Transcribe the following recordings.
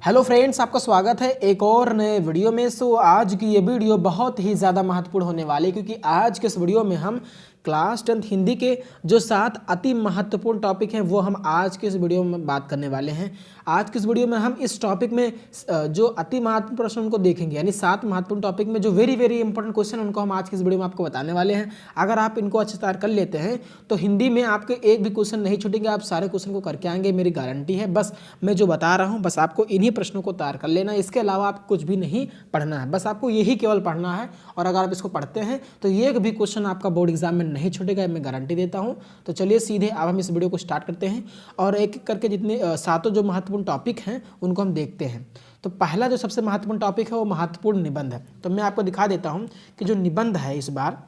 Hello friends, आपका स्वागत है एक और नए वीडियो में। आज की ये वीडियो बहुत ही ज़्यादा महत्वपूर्ण होने वाली है क्योंकि आज के इस वीडियो में हम क्लास 10th हिंदी के जो 7 अति महत्वपूर्ण टॉपिक हैं वो हम आज के इस वीडियो में बात करने वाले हैं। आज के इस वीडियो में हम इस टॉपिक में जो अति महत्वपूर्ण प्रश्न उनको देखेंगे, यानी 7 महत्वपूर्ण टॉपिक में जो वेरी वेरी इंपॉर्टेंट क्वेश्चन उनको हम आज की इस वीडियो में आपको बताने वाले हैं। अगर आप इनको अच्छे से कर लेते हैं तो हिंदी में आपके एक भी क्वेश्चन नहीं छूटेंगे, आप सारे क्वेश्चन को करके आएंगे, मेरी गारंटी है। बस मैं जो बता रहा हूँ बस आपको इन्हीं प्रश्नों को तैयार कर लेना है, इसके अलावा आप कुछ भी नहीं पढ़ना है, बस आपको यही केवल पढ़ना है। और अगर आप इसको पढ़ते हैं तो एक भी क्वेश्चन आपका बोर्ड एग्जाम में नहीं छूटेगा, मैं गारंटी देता हूं। तो चलिए सीधे अब हम इस वीडियो को स्टार्ट करते हैं और एक एक करके जितने सातों जो महत्वपूर्ण टॉपिक हैं उनको हम देखते हैं। तो पहला जो सबसे महत्वपूर्ण टॉपिक है वो महत्वपूर्ण निबंध है। तो मैं आपको दिखा देता हूं कि जो निबंध है इस बार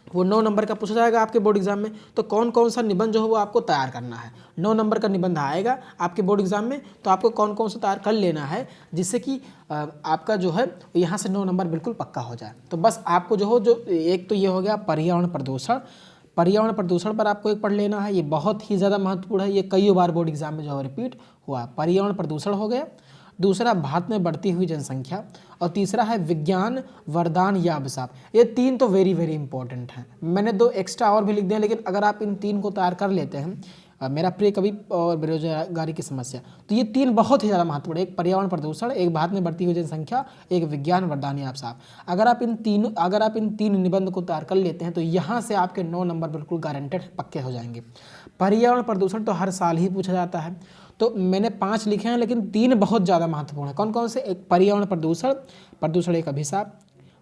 वो 9 नंबर का पूछा जाएगा आपके बोर्ड एग्जाम में। तो कौन कौन सा निबंध जो है वो आपको तैयार करना है। 9 नंबर का निबंध आएगा आपके बोर्ड एग्जाम में, तो आपको कौन कौन सा तैयार कर लेना है जिससे कि आपका जो है यहाँ से 9 नंबर बिल्कुल पक्का हो जाए। तो बस आपको जो एक तो ये हो गया पर्यावरण प्रदूषण। पर्यावरण प्रदूषण पर आपको एक पढ़ लेना है, ये बहुत ही ज़्यादा महत्वपूर्ण है, ये कई बार बोर्ड एग्जाम में जो है रिपीट हुआ। पर्यावरण प्रदूषण हो गया, दूसरा भारत में बढ़ती हुई जनसंख्या, और तीसरा है विज्ञान वरदान या अभिशाप। ये 3 तो वेरी वेरी इंपॉर्टेंट हैं। मैंने 2 एक्स्ट्रा और भी लिख दिए, लेकिन अगर आप इन 3 को तैयार कर लेते हैं, मेरा प्रिय कवि और बेरोजगारी की समस्या, तो ये 3 बहुत ही ज़्यादा महत्वपूर्ण है। एक पर्यावरण प्रदूषण, एक भारत में बढ़ती हुई जनसंख्या, एक विज्ञान वरदान या अभिशाप। अगर आप इन तीन निबंध को तैयार कर लेते हैं तो यहाँ से आपके 9 नंबर बिल्कुल गारंटेड पक्के हो जाएंगे। पर्यावरण प्रदूषण तो हर साल ही पूछा जाता है, तो मैंने 5 लिखे हैं, लेकिन 3 बहुत ज़्यादा महत्वपूर्ण है। कौन कौन से? एक पर्यावरण प्रदूषण एक अभिशाप,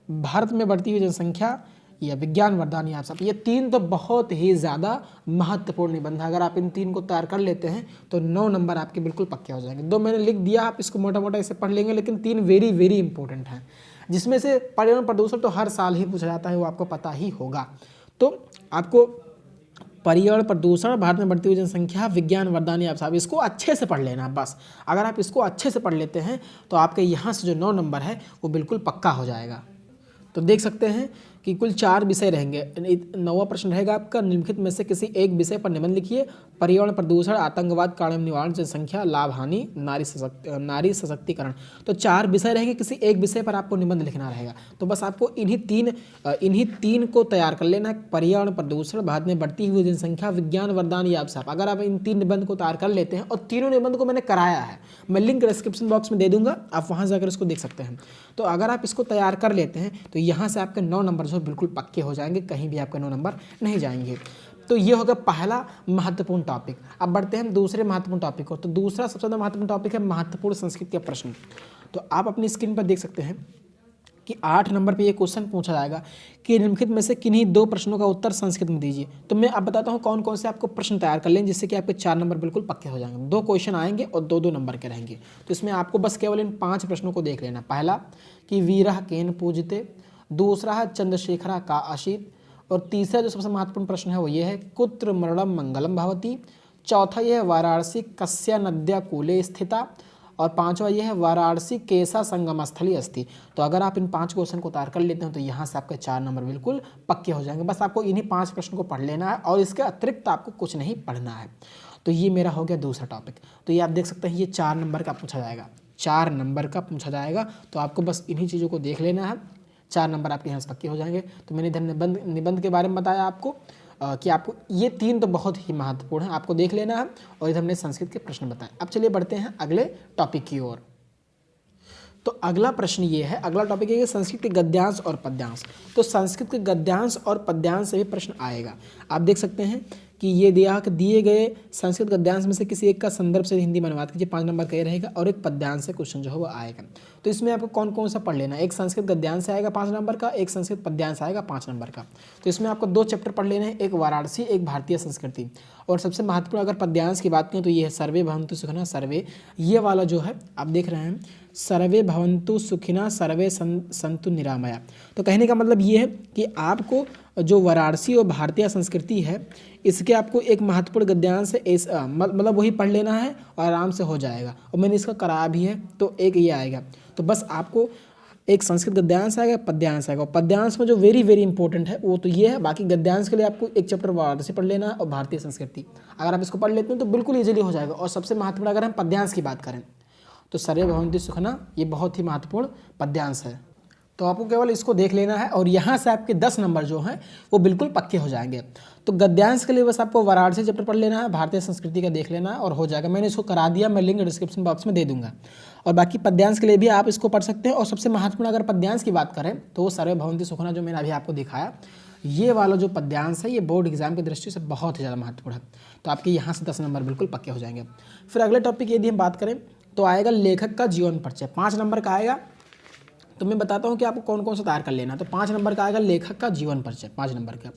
भारत में बढ़ती हुई जनसंख्या या विज्ञान वरदान या अभिशाप। ये 3 तो बहुत ही ज़्यादा महत्वपूर्ण निबंध है। अगर आप इन 3 को तैयार कर लेते हैं तो 9 नंबर आपके बिल्कुल पक्के हो जाएंगे। 2 मैंने लिख दिया, आप इसको मोटा मोटा इसे पढ़ लेंगे, लेकिन 3 वेरी वेरी इंपॉर्टेंट हैं, जिसमें से पर्यावरण प्रदूषण तो हर साल ही पूछा जाता है, वो आपको पता ही होगा। तो आपको पर्यावरण प्रदूषण, भारत में बढ़ती हुई जनसंख्या, विज्ञान वरदान या अभिशाप, इसको अच्छे से पढ़ लेना बस। अगर आप इसको अच्छे से पढ़ लेते हैं तो आपके यहाँ से जो 9 नंबर है वो बिल्कुल पक्का हो जाएगा। तो देख सकते हैं कि कुल 4 विषय रहेंगे। 9वां प्रश्न रहेगा आपका, निम्नलिखित में से किसी एक विषय पर निबंध लिखिए। पर्यावरण प्रदूषण, आतंकवाद, कानून निवारण, जनसंख्या, लाभ हानि, नारी सशक्तिकरण। तो 4 विषय रहेंगे, किसी एक विषय पर आपको निबंध लिखना रहेगा। तो बस आपको इन्हीं तीन को तैयार कर लेना है। पर्यावरण प्रदूषण, भारत में बढ़ती हुई जनसंख्या, विज्ञान वरदान या अभिशाप। अगर आप इन 3 निबंध को तैयार कर लेते हैं, और तीनों निबंध को मैंने कराया है, मैं लिंक डिस्क्रिप्शन बॉक्स में दे दूंगा, आप वहाँ जाकर इसको देख सकते हैं। तो अगर आप इसको तैयार कर लेते हैं तो यहाँ से आपके 9 नंबर जो बिल्कुल पक्के हो जाएंगे, कहीं भी आपके 9 नंबर नहीं जाएंगे। तो ये होगा पहला महत्वपूर्ण टॉपिक। अब बढ़ते हैं दूसरे महत्वपूर्ण टॉपिक को। तो दूसरा सबसे ज़्यादा महत्वपूर्ण टॉपिक है महत्वपूर्ण संस्कृत के प्रश्न। तो आप अपनी स्क्रीन पर देख सकते हैं कि 8 नंबर पे ये क्वेश्चन पूछा जाएगा कि निम्नलिखित में से किन्हीं 2 प्रश्नों का उत्तर संस्कृत में दीजिए। तो मैं अब बताता हूँ कौन कौन से आपको प्रश्न तैयार कर लें, जिससे कि आपके 4 नंबर बिल्कुल पक्के हो जाएंगे। 2 क्वेश्चन आएंगे और 2-2 नंबर के रहेंगे। तो इसमें आपको बस केवल इन 5 प्रश्नों को देख लेना। पहला कि वीरः केन पूजते, दूसरा है चंद्रशेखरा का अशीत, और तीसरा जो सबसे महत्वपूर्ण प्रश्न है वो ये है कुत्र मरणम मंगलम भवति, चौथा ये है वाराणसी कस्या नद्या कूले स्थिता, और 5वां ये है वाराणसी केसा संगम स्थली अस्ति। तो अगर आप इन 5 क्वेश्चन को तैयार कर लेते हैं तो यहाँ से आपके 4 नंबर बिल्कुल पक्के हो जाएंगे। बस आपको इन्हीं 5 प्रश्नों को पढ़ लेना है और इसके अतिरिक्त आपको कुछ नहीं पढ़ना है। तो ये मेरा हो गया दूसरा टॉपिक। तो ये आप देख सकते हैं, ये 4 नंबर का पूछा जाएगा, 4 नंबर का पूछा जाएगा। तो आपको बस इन्हीं चीज़ों को देख लेना है, 4 नंबर आपके यहाँ से पक्के हो जाएंगे। तो मैंने इधर निबंध के बारे में बताया आपको कि आपको ये 3 तो बहुत ही महत्वपूर्ण है, आपको देख लेना है। और इधर हमने संस्कृत के प्रश्न बताए। अब चलिए बढ़ते हैं अगले टॉपिक की ओर। तो अगला प्रश्न ये है, अगला टॉपिक है संस्कृत के गद्यांश और पद्यांश। तो संस्कृत के गद्यांश और पद्यांश से भी प्रश्न आएगा। आप देख सकते हैं कि ये दिए गए संस्कृत गद्यांश में से किसी एक का संदर्भ से हिंदी में अनुवाद कीजिए, 5 नंबर का ये रहेगा, और एक पद्यांश से क्वेश्चन जो है वो आएगा। तो इसमें आपको कौन कौन सा पढ़ लेना है, एक संस्कृत गद्यांश आएगा 5 नंबर का, एक संस्कृत पद्यांश आएगा 5 नंबर का। तो इसमें आपको 2 चैप्टर पढ़ लेने हैं, एक वाराणसी, एक भारतीय संस्कृति। और सबसे महत्वपूर्ण अगर पद्यांश की बात करें तो ये है सर्वे भवन्तु सुखिनः सर्वे, ये वाला जो है आप देख रहे हैं, सर्वे भवन्तु सुखिनः सर्वे सन्तु निरामया। तो कहने का मतलब ये है कि आपको जो वाराणसी और भारतीय संस्कृति है, इसके आपको एक महत्वपूर्ण गद्यांश है, मतलब वही पढ़ लेना है और आराम से हो जाएगा। और मैंने इसका कराया भी है, तो एक ये आएगा। तो बस आपको एक संस्कृत गद्यांश आएगा, पद्यांश आएगा। और पद्यांश में जो वेरी वेरी इंपॉर्टेंट है वो तो ये है, बाकी गद्यांश के लिए आपको एक चैप्टर वाराणसी पढ़ लेना है और भारतीय संस्कृति। अगर आप इसको पढ़ लेते हैं तो बिल्कुल ईजिली हो जाएगा। और सबसे महत्वपूर्ण अगर हम पद्यांश की बात करें तो सर्वे भवन्ति सुखिनः ये बहुत ही महत्वपूर्ण पद्यांश है। तो आपको केवल इसको देख लेना है और यहाँ से आपके 10 नंबर जो हैं वो बिल्कुल पक्के हो जाएंगे। तो गद्यांश के लिए बस आपको वाराणसी चैप्टर पढ़ लेना है, भारतीय संस्कृति का देख लेना है और हो जाएगा। मैंने इसको करा दिया, मैं लिंक डिस्क्रिप्शन बॉक्स में दे दूंगा। और बाकी पद्यांश के लिए भी आप इसको पढ़ सकते हैं। और सबसे महत्वपूर्ण अगर पद्यांश की बात करें तो वो सर्वे भवन्ति सुखिनः जो मैंने अभी आपको दिखाया, ये वाला जो पद्यांश है ये बोर्ड एग्जाम की दृष्टि से बहुत ही ज़्यादा महत्वपूर्ण है। तो आपके यहाँ से 10 नंबर बिल्कुल पक्के हो जाएंगे। फिर अगले टॉपिक यदि हम बात करें तो आएगा लेखक का जीवन परिचय, 5 नंबर का आएगा। तो मैं बताता हूँ कि आपको कौन कौन सा तैयार कर लेना है। तो 5 नंबर का आएगा लेखक का जीवन परिचय, 5 नंबर का।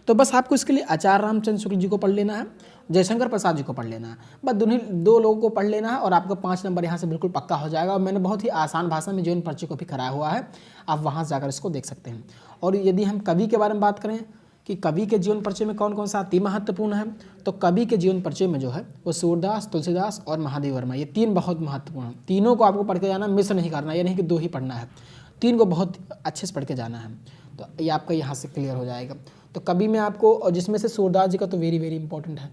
तो बस आपको इसके लिए आचार्य रामचंद्र शुक्ल जी को पढ़ लेना है, जयशंकर प्रसाद जी को पढ़ लेना है। बस दो लोगों को पढ़ लेना है और आपका 5 नंबर यहाँ से बिल्कुल पक्का हो जाएगा। और मैंने बहुत ही आसान भाषा में जीवन परिचय को भी कराया हुआ है, आप वहाँ से जाकर इसको देख सकते हैं। और यदि हम कवि के बारे में बात करें कि कवि के जीवन परिचय में कौन कौन सा अति महत्वपूर्ण है, तो कवि के जीवन परिचय में जो है वो सूरदास, तुलसीदास और महादेव वर्मा, ये 3 बहुत महत्वपूर्ण हैं। तीनों को आपको पढ़ के जाना, मिस नहीं करना, ये नहीं कि 2 ही पढ़ना है, 3 को बहुत अच्छे से पढ़ के जाना है। तो ये आपका यहाँ से क्लियर हो जाएगा। तो कवि में आपको, और जिसमें से सूरदास जी का तो वेरी वेरी इंपॉर्टेंट है,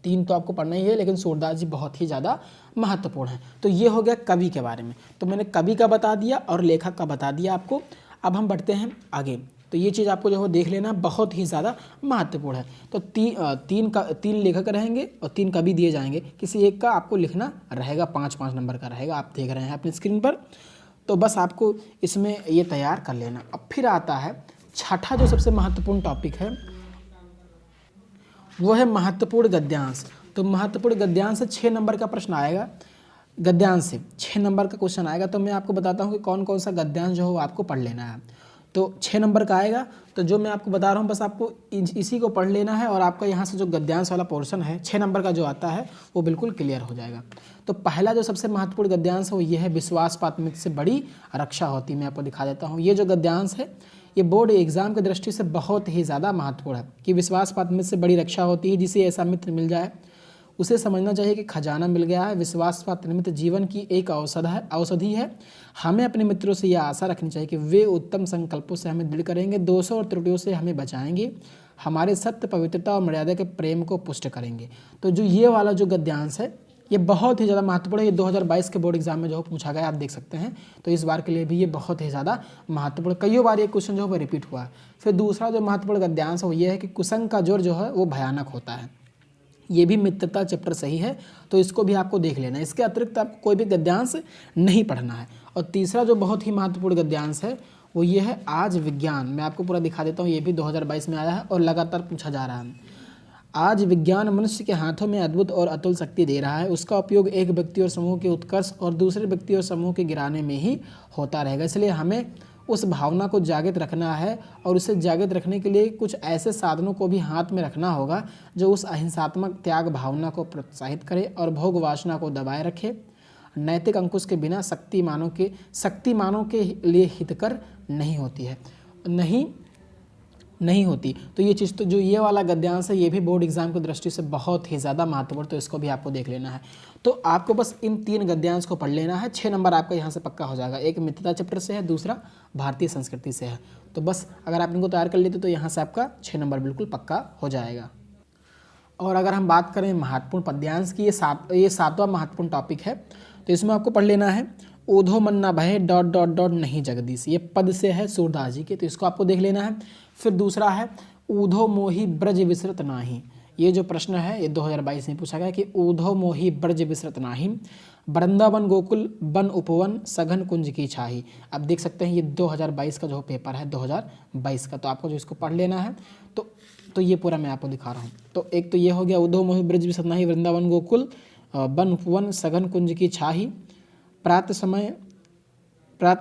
3 तो आपको पढ़ना ही है, लेकिन सूरदास जी बहुत ही ज़्यादा महत्वपूर्ण है। तो ये हो गया कवि के बारे में। तो मैंने कवि का बता दिया और लेखक का बता दिया आपको। अब हम बढ़ते हैं आगे। तो ये चीज़ आपको जो है देख लेना, बहुत ही ज़्यादा महत्वपूर्ण है। तो 3 लेखक रहेंगे और 3 कवि दिए जाएंगे, किसी एक का आपको लिखना रहेगा, 5-5 नंबर का रहेगा, आप देख रहे हैं अपनी स्क्रीन पर। तो बस आपको इसमें ये तैयार कर लेना। अब फिर आता है छठा जो सबसे महत्वपूर्ण टॉपिक है, वो है महत्वपूर्ण गद्यांश। तो महत्वपूर्ण गद्यांश से 6 नंबर का प्रश्न आएगा, गद्यांश से 6 नंबर का क्वेश्चन आएगा। तो मैं आपको बताता हूँ कि कौन कौन सा गद्यांश जो है वो आपको पढ़ लेना है। तो 6 नंबर का आएगा। तो जो मैं आपको बता रहा हूँ बस आपको इसी को पढ़ लेना है और आपका यहाँ से जो गद्यांश वाला पोर्शन है 6 नंबर का जो आता है वो बिल्कुल क्लियर हो जाएगा। तो पहला जो सबसे महत्वपूर्ण गद्यांश है वो ये है, विश्वासपात मित्र से बड़ी रक्षा होती। मैं आपको दिखा देता हूँ। ये जो गद्यांश है ये बोर्ड एग्जाम की दृष्टि से बहुत ही ज़्यादा महत्वपूर्ण है कि विश्वासपात मित्र से बड़ी रक्षा होती है। जिसे ऐसा मित्र मिल जाए उसे समझना चाहिए कि खजाना मिल गया है। विश्वासपात मित्र जीवन की एक औषधि है। हमें अपने मित्रों से यह आशा रखनी चाहिए कि वे उत्तम संकल्पों से हमें दृढ़ करेंगे, दोषों और त्रुटियों से हमें बचाएंगे, हमारे सत्य, पवित्रता और मर्यादा के प्रेम को पुष्ट करेंगे। तो जो ये वाला जो गद्यांश है ये बहुत ही ज़्यादा महत्वपूर्ण है। ये 2022 के बोर्ड एग्जाम में जो पूछा गया आप देख सकते हैं। तो इस बार के लिए भी ये बहुत ही ज़्यादा महत्वपूर्ण, कई बार ये क्वेश्चन जो है वो रिपीट हुआ है। फिर दूसरा जो महत्वपूर्ण गद्यांश है वो ये है कि कुसंग का जोर जो है वो भयानक होता है। ये भी मित्रता चैप्टर सही है, तो इसको भी आपको देख लेना है। इसके अतिरिक्त आपको कोई भी गद्यांश नहीं पढ़ना है। और तीसरा जो बहुत ही महत्वपूर्ण गद्यांश है वो ये है आज विज्ञान। मैं आपको पूरा दिखा देता हूँ। ये भी 2022 में आया है और लगातार पूछा जा रहा है। आज विज्ञान मनुष्य के हाथों में अद्भुत और अतुल शक्ति दे रहा है। उसका उपयोग एक व्यक्ति और समूह के उत्कर्ष और दूसरे व्यक्ति और समूह के गिराने में ही होता रहेगा। इसलिए हमें उस भावना को जागृत रखना है और उसे जागृत रखने के लिए कुछ ऐसे साधनों को भी हाथ में रखना होगा जो उस अहिंसात्मक त्याग भावना को प्रोत्साहित करे और भोग वासना को दबाए रखे। नैतिक अंकुश के बिना शक्तिमानों के लिए हितकर नहीं होती है, नहीं होती। तो ये चीज़, तो जो ये वाला गद्यांश है ये भी बोर्ड एग्जाम की दृष्टि से बहुत ही ज़्यादा महत्वपूर्ण, तो इसको भी आपको देख लेना है। तो आपको बस इन 3 गद्यांश को पढ़ लेना है। 6 नंबर आपका यहाँ से पक्का हो जाएगा। एक मित्रता चैप्टर से है, दूसरा भारतीय संस्कृति से है। तो बस अगर आप इनको तैयार कर लेते तो यहाँ से आपका 6 नंबर बिल्कुल पक्का हो जाएगा। और अगर हम बात करें महत्वपूर्ण पद्यांश की, ये 7वां महत्वपूर्ण टॉपिक है। तो इसमें आपको पढ़ लेना है ऊधो मन न भय ... नहीं जगदीश। ये पद से है सूरदास जी के, तो इसको आपको देख लेना है। फिर दूसरा है ऊधो मोहि ब्रज विसृत नाही। ये जो प्रश्न है ये 2022 में पूछा गया कि ऊधो मोहि ब्रज विसृत नाही, वृंदावन गोकुल वन उपवन सघन कुंज की छाही। आप देख सकते हैं ये 2022 का जो पेपर है 2022 का, तो आपको जो इसको पढ़ लेना है। तो ये पूरा मैं आपको दिखा रहा हूँ। तो एक तो ये हो गया ऊधो मोहि ब्रज विसृत नाही, वृंदावन गोकुल वन उपवन सघन कुंज की छाही, प्रात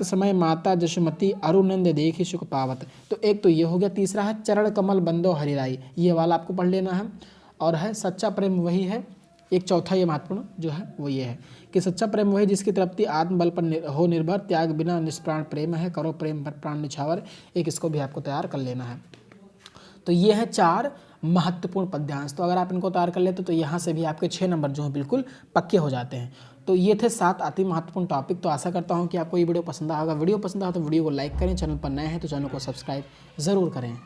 समय माता जशुमती अरुनंद देखी सुख पावत। तो एक तो ये हो गया। तीसरा है चरण कमल बंदो हरिराई, ये वाला आपको पढ़ लेना है। और है सच्चा प्रेम वही है। एक चौथा ये महत्वपूर्ण जो है वो ये है कि सच्चा प्रेम वही जिसकी तृप्ति आत्मबल पर हो निर्भर, त्याग बिना निष्प्राण प्रेम है, करो प्रेम पर प्राण निछावर। एक इसको भी आपको तैयार कर लेना है। तो ये है 4 महत्वपूर्ण पद्यांश। तो अगर आप इनको तैयार कर लेते तो यहाँ से भी आपके 6 नंबर जो है बिल्कुल पक्के हो जाते हैं। तो ये थे 7 अति महत्वपूर्ण टॉपिक। तो आशा करता हूँ कि आपको ये वीडियो पसंद आएगा। वीडियो पसंद आया तो वीडियो को लाइक करें, चैनल पर नए हैं तो चैनल को सब्सक्राइब ज़रूर करें।